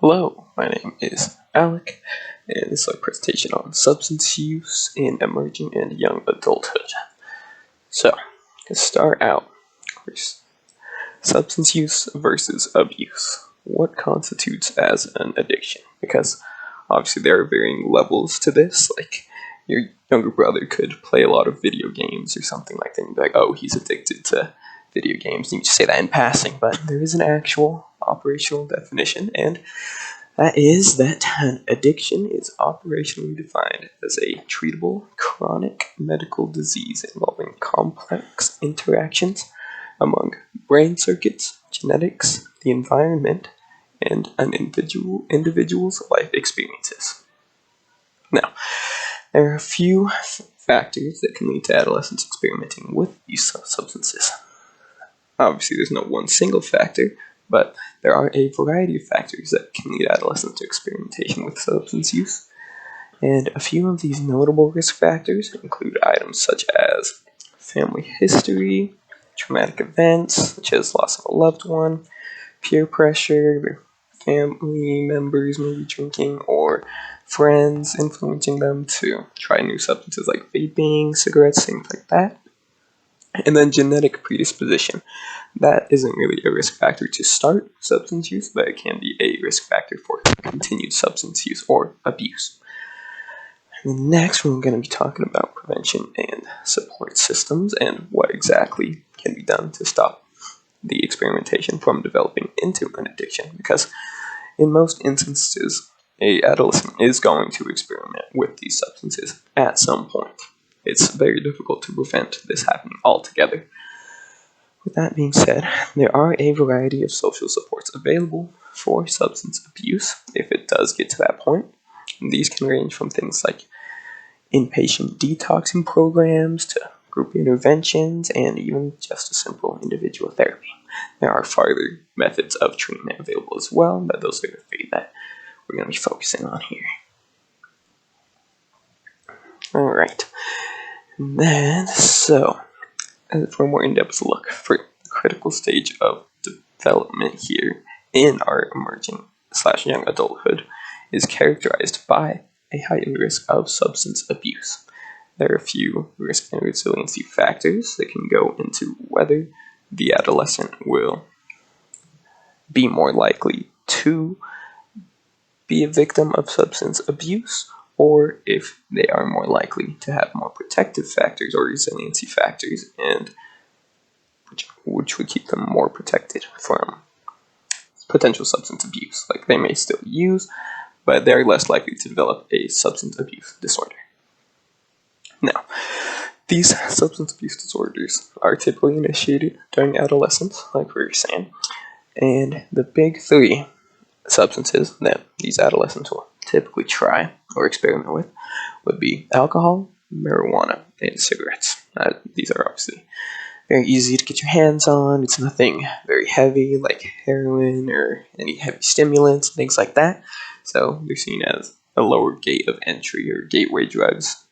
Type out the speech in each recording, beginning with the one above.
Hello, my name is Alec, and this is a presentation on substance use in emerging and young adulthood. So, to start out, first, substance use versus abuse. What constitutes as an addiction? Because obviously there are varying levels to this. Like, your younger brother could play a lot of video games or something like that, and be like, oh, he's addicted to video games. You just say that in passing, but there is an actual operational definition, and that is that an addiction is operationally defined as a treatable chronic medical disease involving complex interactions among brain circuits, genetics, the environment, and an individual's life experiences. Now, there are a few factors that can lead to adolescents experimenting with these substances. Obviously, there's no one single factor, but there are a variety of factors that can lead adolescents to experimentation with substance use. And a few of these notable risk factors include items such as family history, traumatic events such as loss of a loved one, peer pressure, family members maybe drinking, or friends influencing them to try new substances like vaping, cigarettes, things like that. And then genetic predisposition. That isn't really a risk factor to start substance use, but it can be a risk factor for continued substance use or abuse. And next, we're going to be talking about prevention and support systems and what exactly can be done to stop the experimentation from developing into an addiction. Because in most instances, an adolescent is going to experiment with these substances at some point. It's very difficult to prevent this happening altogether. With that being said, there are a variety of social supports available for substance abuse if it does get to that point. And these can range from things like inpatient detoxing programs to group interventions and even just a simple individual therapy. There are farther methods of treatment available as well, but those are the three that we're going to be focusing on here. Alright, then, so, for a more in-depth look, for the critical stage of development here in our emerging/young adulthood is characterized by a heightened risk of substance abuse. There are a few risk and resiliency factors that can go into whether the adolescent will be more likely to be a victim of substance abuse, or if they are more likely to have more protective factors or resiliency factors, and which would keep them more protected from potential substance abuse. Like, they may still use, but they're less likely to develop a substance abuse disorder. Now, these substance abuse disorders are typically initiated during adolescence, like we were saying, and the big three substances that these adolescents will typically try or experiment with would be alcohol, marijuana, and cigarettes. These are obviously very easy to get your hands on. It's nothing very heavy like heroin or any heavy stimulants, things like that. So they're seen as a lower gate of entry or gateway drugs.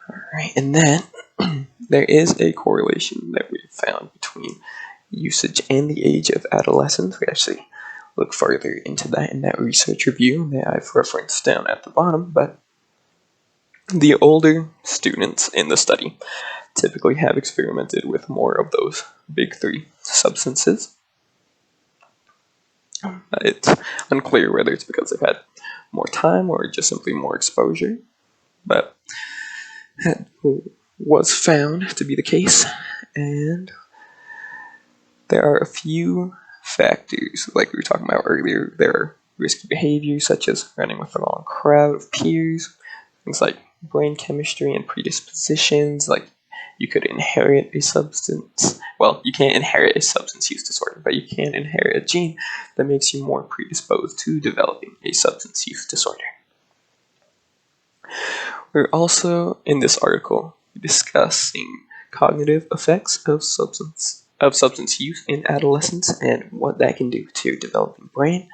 Alright, and then there is a correlation that we've found between usage and the age of adolescence. We actually look further into that in that research review that I've referenced down at the bottom, but the older students in the study typically have experimented with more of those big three substances. It's unclear whether it's because they've had more time or just simply more exposure, but that was found to be the case, and there are a few factors, like we were talking about earlier. There are risky behaviors such as running with a long crowd of peers, things like brain chemistry and predispositions, like you could inherit a substance. Well, you can't inherit a substance use disorder, but you can inherit a gene that makes you more predisposed to developing a substance use disorder. We're also, in this article, discussing cognitive effects of substance use in adolescence and what that can do to developing brain.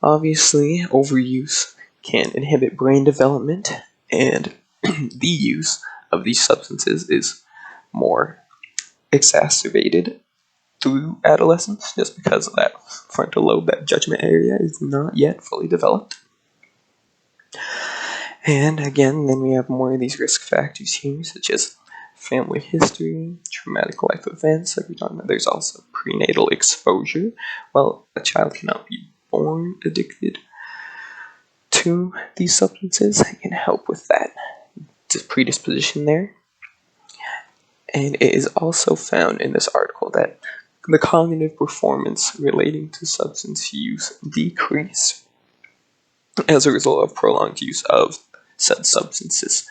Obviously, overuse can inhibit brain development, and the use of these substances is more exacerbated through adolescence, just because of that frontal lobe, that judgment area, is not yet fully developed. And again, then we have more of these risk factors here, such as family history, traumatic life events, like we're talking about. There's also prenatal exposure. While a child cannot be born addicted to these substances, it can help with that predisposition there. And it is also found in this article that the cognitive performance relating to substance use decrease as a result of prolonged use of said substances.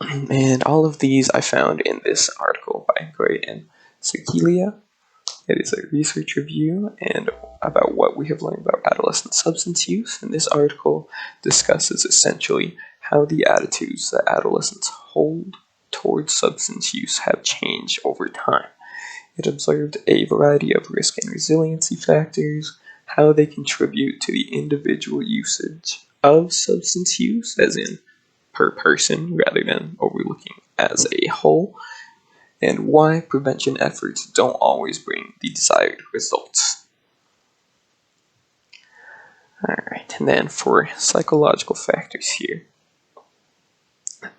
And all of these I found in this article by Gray and Sekilia. It is a research review and about what we have learned about adolescent substance use. And this article discusses essentially how the attitudes that adolescents hold towards substance use have changed over time. It observed a variety of risk and resiliency factors, how they contribute to the individual usage of substance use, as in per person rather than overlooking as a whole, and why prevention efforts don't always bring the desired results. Alright, and then for psychological factors here,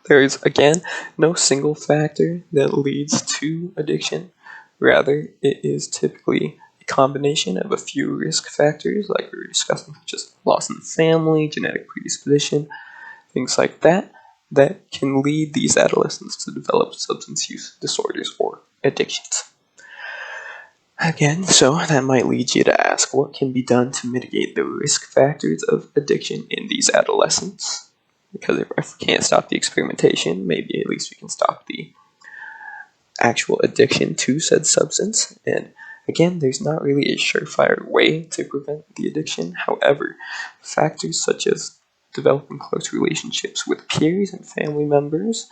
there is, again, no single factor that leads to addiction. Rather, it is typically a combination of a few risk factors, like we were discussing, such as loss in the family, genetic predisposition, things like that, that can lead these adolescents to develop substance use disorders or addictions. Again, so that might lead you to ask, what can be done to mitigate the risk factors of addiction in these adolescents? Because if we can't stop the experimentation, maybe at least we can stop the actual addiction to said substance. And again, there's not really a surefire way to prevent the addiction. However, factors such as developing close relationships with peers and family members,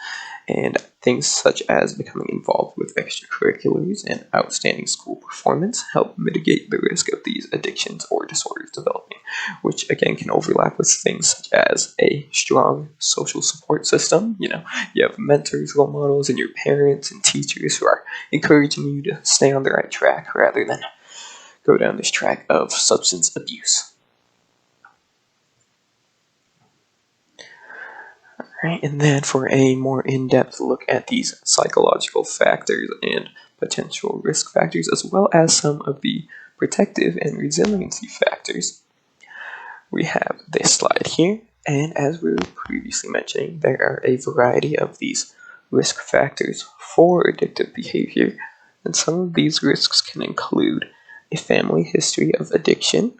and things such as becoming involved with extracurriculars and outstanding school performance help mitigate the risk of these addictions or disorders developing, which again can overlap with things such as a strong social support system. You have mentors, role models, and your parents and teachers who are encouraging you to stay on the right track rather than go down this track of substance abuse. Right, and then for a more in-depth look at these psychological factors and potential risk factors, as well as some of the protective and resiliency factors, we have this slide here. And as we were previously mentioning, there are a variety of these risk factors for addictive behavior, and some of these risks can include a family history of addiction.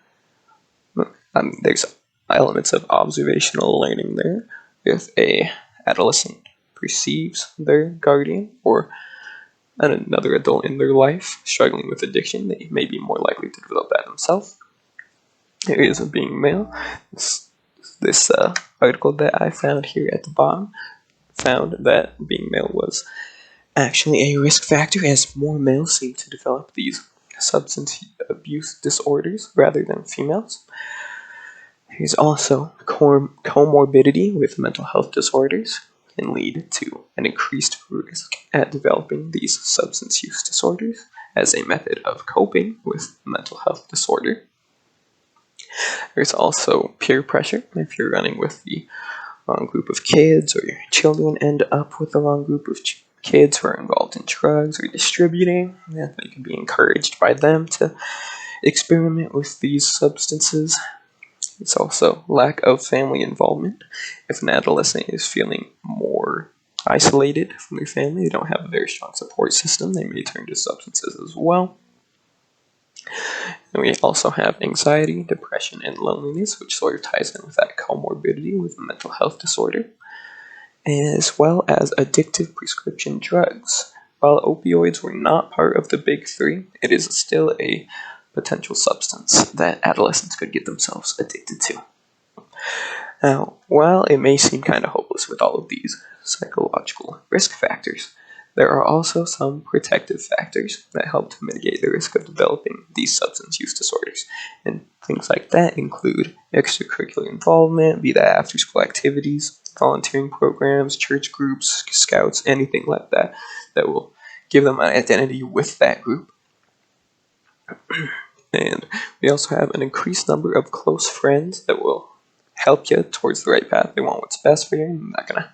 There's elements of observational learning there. If a adolescent perceives their guardian or another adult in their life struggling with addiction, they may be more likely to develop that themselves. Areas of being male. This article that I found here at the bottom found that being male was actually a risk factor, as more males seem to develop these substance abuse disorders rather than females. There's also comorbidity with mental health disorders can lead to an increased risk at developing these substance use disorders as a method of coping with mental health disorder. There's also peer pressure. If you're running with the wrong group of kids, or your children end up with the wrong group of kids who are involved in drugs or distributing, they can be encouraged by them to experiment with these substances. It's also lack of family involvement. If an adolescent is feeling more isolated from their family, they don't have a very strong support system, they may turn to substances as well. And we also have anxiety, depression, and loneliness, which sort of ties in with that comorbidity with a mental health disorder, as well as addictive prescription drugs. While opioids were not part of the big three, it is still a potential substance that adolescents could get themselves addicted to. Now, while it may seem kind of hopeless with all of these psychological risk factors, there are also some protective factors that help to mitigate the risk of developing these substance use disorders. And things like that include extracurricular involvement, be that after-school activities, volunteering programs, church groups, scouts, anything like that, that will give them an identity with that group. And we also have an increased number of close friends that will help you towards the right path. They want what's best for you. I'm not going to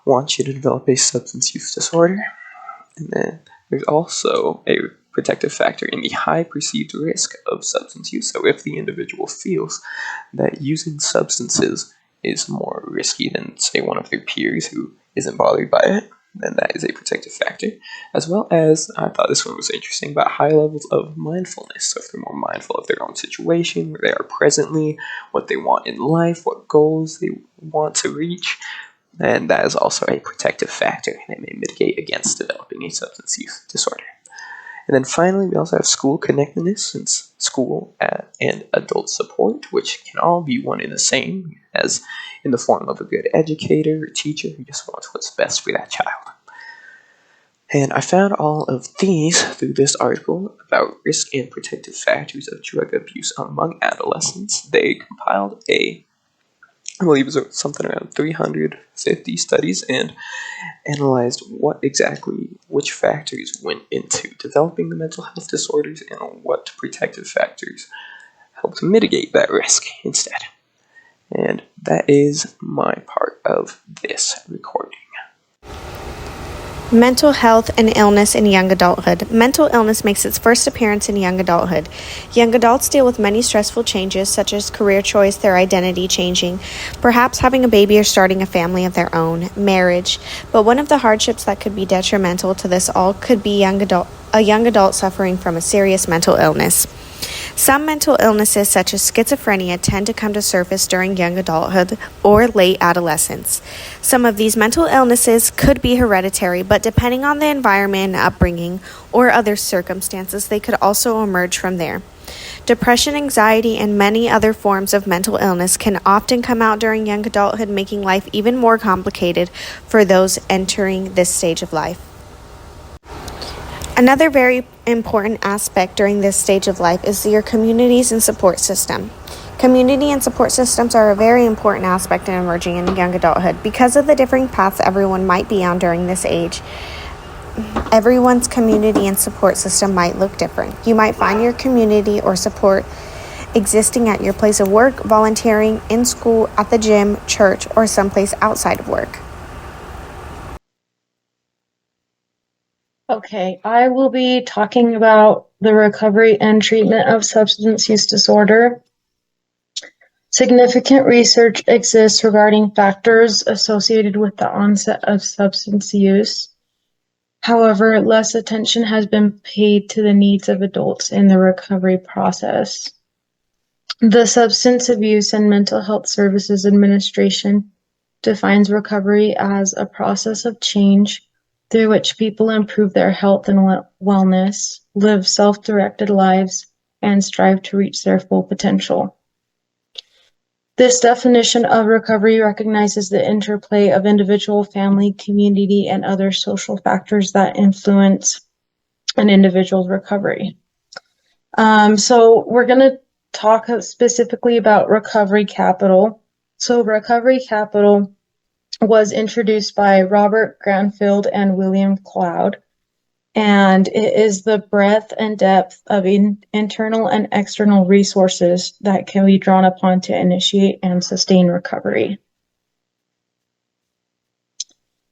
want you to develop a substance use disorder. And then there's also a protective factor in the high perceived risk of substance use. So if the individual feels that using substances is more risky than, say, one of their peers who isn't bothered by it, then that is a protective factor. As well as, I thought this one was interesting, about high levels of mindfulness. So if they're more mindful of their own situation, where they are presently, what they want in life, what goals they want to reach, then that is also a protective factor that may mitigate against developing a substance use disorder. And then finally, we also have school connectedness, since school and adult support, which can all be one and the same, as in the form of a good educator or teacher who just wants what's best for that child. And I found all of these through this article about risk and protective factors of drug abuse among adolescents. They compiled I believe it was something around 350 studies and analyzed which factors went into developing the mental health disorders and what protective factors helped mitigate that risk instead. And that is my part of this recording. Mental health and illness in young adulthood. Mental illness makes its first appearance in young adulthood. Young adults deal with many stressful changes, such as career choice, their identity changing, perhaps having a baby or starting a family of their own, marriage. But one of the hardships that could be detrimental to this all could be a young adult suffering from a serious mental illness. Some mental illnesses, such as schizophrenia, tend to come to surface during young adulthood or late adolescence. Some of these mental illnesses could be hereditary, but depending on the environment and upbringing or other circumstances, they could also emerge from there. Depression, anxiety, and many other forms of mental illness can often come out during young adulthood, making life even more complicated for those entering this stage of life. Another very important aspect during this stage of life is your communities and support system. Community and support systems are a very important aspect in emerging in young adulthood. Because of the differing paths everyone might be on during this age, everyone's community and support system might look different. You might find your community or support existing at your place of work, volunteering, in school, at the gym, church, or someplace outside of work. Okay, I will be talking about the recovery and treatment of substance use disorder. Significant research exists regarding factors associated with the onset of substance use. However, less attention has been paid to the needs of adults in the recovery process. The Substance Abuse and Mental Health Services Administration defines recovery as a process of change through which people improve their health and wellness, live self-directed lives, and strive to reach their full potential. This definition of recovery recognizes the interplay of individual, family, community, and other social factors that influence an individual's recovery. So we're going to talk specifically about Recovery Capital. So Recovery Capital was introduced by Robert Granfield and William Cloud, and it is the breadth and depth of internal and external resources that can be drawn upon to initiate and sustain recovery.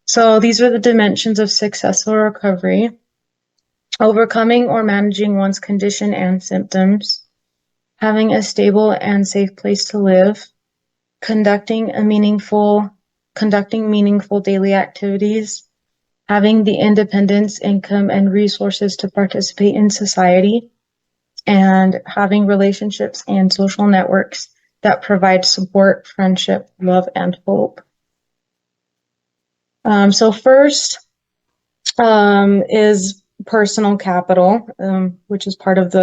So these are the dimensions of successful recovery: overcoming or managing one's condition and symptoms, having a stable and safe place to live, conducting meaningful daily activities, having the independence, income, and resources to participate in society, and having relationships and social networks that provide support, friendship, love, and hope. So first is personal capital, which is part of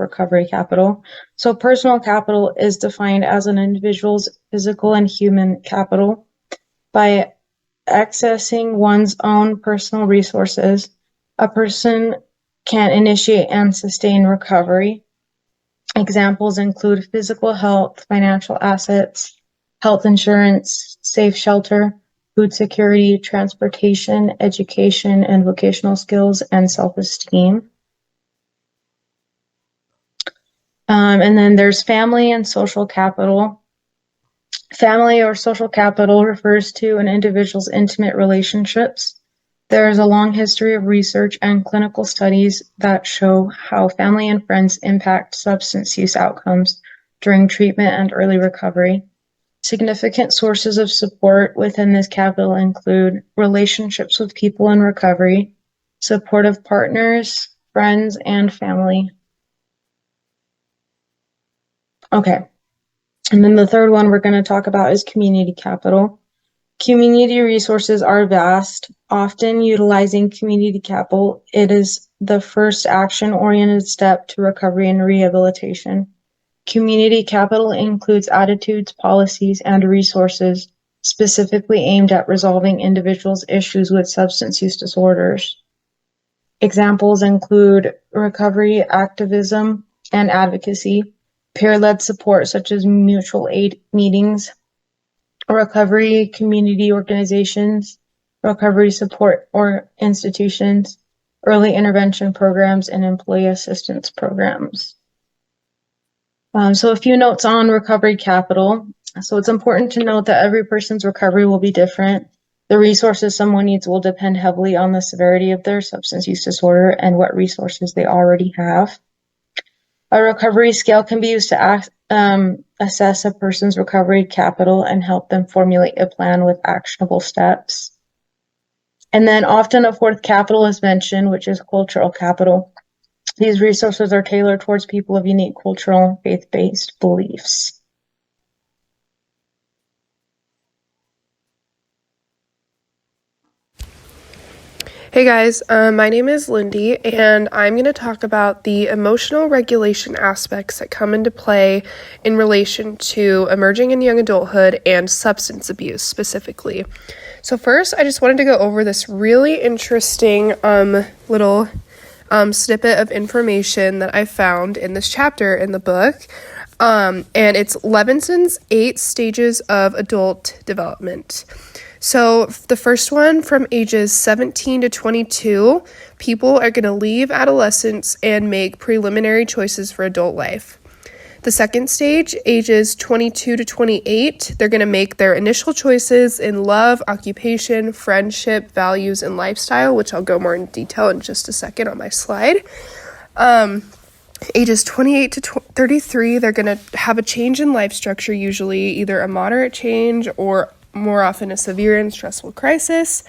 Recovery Capital. So personal capital is defined as an individual's physical and human capital. By accessing one's own personal resources, a person can initiate and sustain recovery. Examples include physical health, financial assets, health insurance, safe shelter, food security, transportation, education and vocational skills, and self-esteem. And then there's family and social capital. Family or social capital refers to an individual's intimate relationships. There is a long history of research and clinical studies that show how family and friends impact substance use outcomes during treatment and early recovery. Significant sources of support within this capital include relationships with people in recovery, supportive partners, friends, and family. Okay. And then the third one we're going to talk about is community capital. Community resources are vast, often utilizing community capital. It is the first action-oriented step to recovery and rehabilitation. Community capital includes attitudes, policies, and resources specifically aimed at resolving individuals' issues with substance use disorders. Examples include recovery activism and advocacy, peer-led support such as mutual aid meetings, recovery community organizations, recovery support or institutions, early intervention programs, and employee assistance programs. So a few notes on recovery capital. So it's important to note that every person's recovery will be different. The resources someone needs will depend heavily on the severity of their substance use disorder and what resources they already have. A recovery scale can be used to assess a person's recovery capital and help them formulate a plan with actionable steps. And then often a fourth capital is mentioned, which is cultural capital. These resources are tailored towards people of unique cultural, faith-based beliefs. Hey guys, my name is Lindy, and I'm going to talk about the emotional regulation aspects that come into play in relation to emerging in young adulthood and substance abuse specifically. So first, I just wanted to go over this really interesting little snippet of information that I found in this chapter in the book, and it's Levinson's 8 stages of adult development. So the first one, from ages 17 to 22, people are going to leave adolescence and make preliminary choices for adult life. The second stage, ages 22 to 28, they're going to make their initial choices in love, occupation, friendship, values, and lifestyle, which I'll go more in detail in just a second on my slide. Ages 28 to 33, they're going to have a change in life structure, usually either a moderate change or more often a severe and stressful crisis.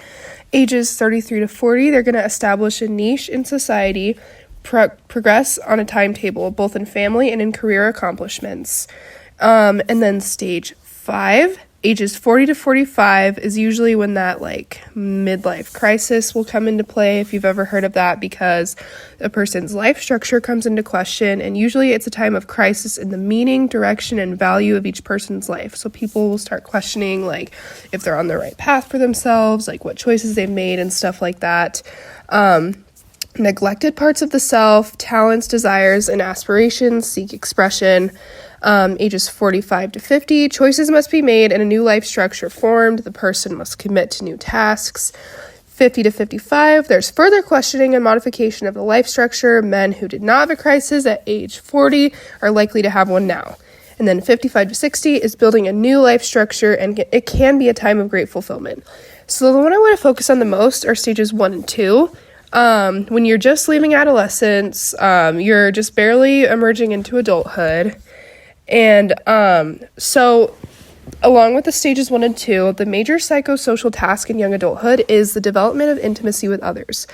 Ages 33 to 40, they're going to establish a niche in society, progress on a timetable, both in family and in career accomplishments. And then stage 5, ages 40 to 45 is usually when that midlife crisis will come into play, if you've ever heard of that, because a person's life structure comes into question, and usually it's a time of crisis in the meaning, direction, and value of each person's life. So people will start questioning if they're on the right path for themselves, what choices they've made and stuff like that. Neglected parts of the self, talents, desires, and aspirations seek expression. Ages 45 to 50, choices must be made and a new life structure formed. The person must commit to new tasks. 50 to 55, there's further questioning and modification of the life structure. Men who did not have a crisis at age 40 are likely to have one now. And then 55 to 60 is building a new life structure, and it can be a time of great fulfillment. So the one I want to focus on the most are stages 1 and 2. When you're just leaving adolescence, you're just barely emerging into adulthood. And so along with the stages 1 and 2, the major psychosocial task in young adulthood is the development of intimacy with others.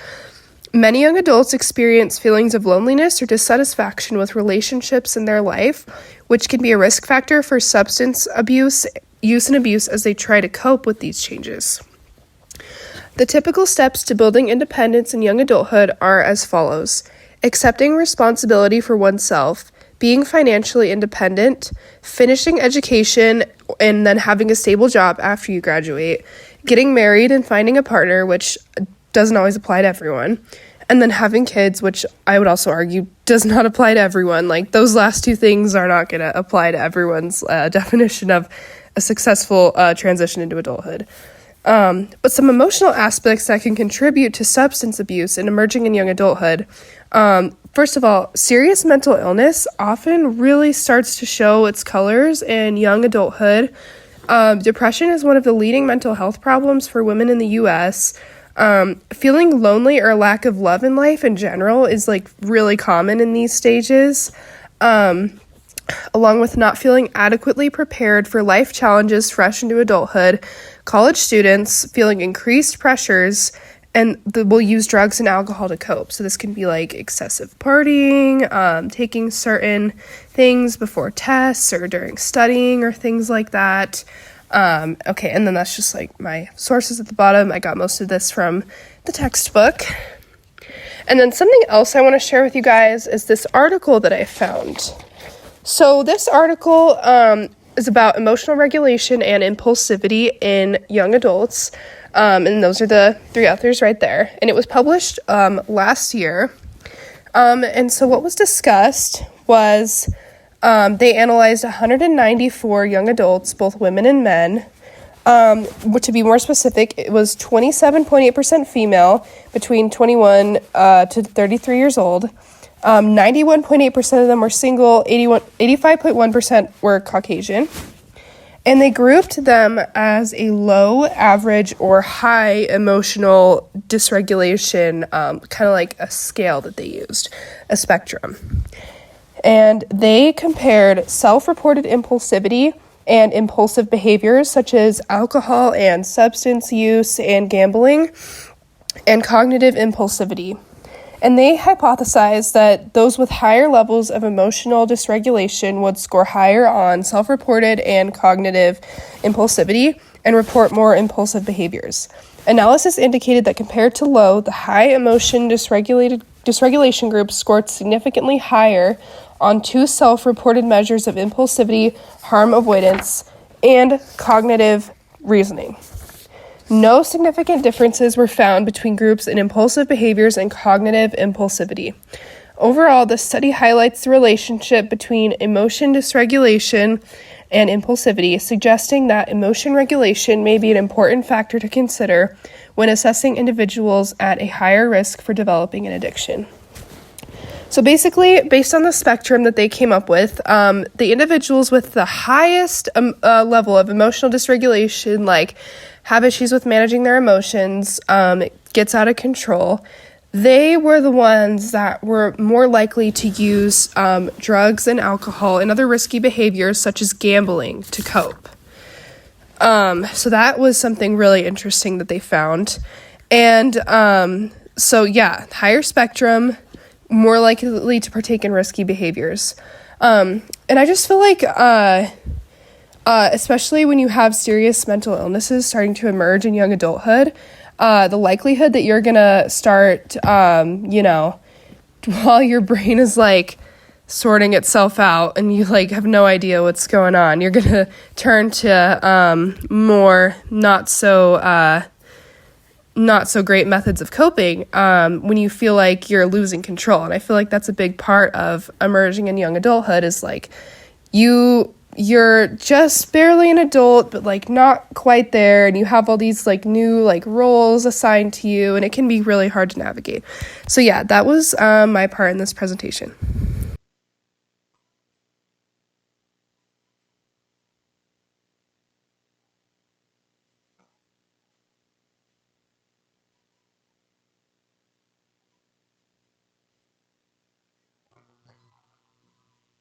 Many young adults experience feelings of loneliness or dissatisfaction with relationships in their life, which can be a risk factor for substance use and abuse as they try to cope with these changes. The typical steps to building independence in young adulthood are as follows: accepting responsibility for oneself, being financially independent, finishing education, and then having a stable job after you graduate, getting married and finding a partner, which doesn't always apply to everyone, and then having kids, which I would also argue does not apply to everyone. Those last 2 things are not going to apply to everyone's definition of a successful transition into adulthood. But some emotional aspects that can contribute to substance abuse and emerging in young adulthood. first of all, serious mental illness often really starts to show its colors in young adulthood. Depression is one of the leading mental health problems for women in the U.S. Feeling lonely or lack of love in life in general is like really common in these stages, along with not feeling adequately prepared for life challenges fresh into adulthood. College students feeling increased pressures and will use drugs and alcohol to cope. So this can be like excessive partying, taking certain things before tests or during studying or things like that. Okay, and then that's just like my sources at the bottom. I got most of this from the textbook. And then something else I want to share with you guys is this article that I found. So this article is about emotional regulation and impulsivity in young adults. And those are the 3 authors right there. And it was published last year. And so what was discussed was they analyzed 194 young adults, both women and men. To be more specific, it was 27.8% female between 21 to 33 years old. 91.8% of them were single, 85.1% were Caucasian. And they grouped them as a low, average, or high emotional dysregulation, kind of like a scale that they used, a spectrum. And they compared self-reported impulsivity and impulsive behaviors such as alcohol and substance use and gambling and cognitive impulsivity. And they hypothesized that those with higher levels of emotional dysregulation would score higher on self-reported and cognitive impulsivity and report more impulsive behaviors. Analysis indicated that compared to low, the high emotion dysregulation group scored significantly higher on 2 self-reported measures of impulsivity, harm avoidance, and cognitive reasoning. No significant differences were found between groups in impulsive behaviors and cognitive impulsivity. Overall, the study highlights the relationship between emotion dysregulation and impulsivity, suggesting that emotion regulation may be an important factor to consider when assessing individuals at a higher risk for developing an addiction. So basically, based on the spectrum that they came up with, the individuals with the highest level of emotional dysregulation, like have issues with managing their emotions, it gets out of control, they were the ones that were more likely to use drugs and alcohol and other risky behaviors such as gambling to cope. So that was something really interesting that they found. And so yeah, higher spectrum, more likely to partake in risky behaviors. And I just feel like especially when you have serious mental illnesses starting to emerge in young adulthood, the likelihood that you're gonna start, while your brain is like sorting itself out and you like have no idea what's going on, you're gonna turn to more not so great methods of coping when you feel like you're losing control. And I feel like that's a big part of emerging in young adulthood is like you're just barely an adult, but like not quite there, and you have all these like new like roles assigned to you, and it can be really hard to navigate. So yeah, that was my part in this presentation.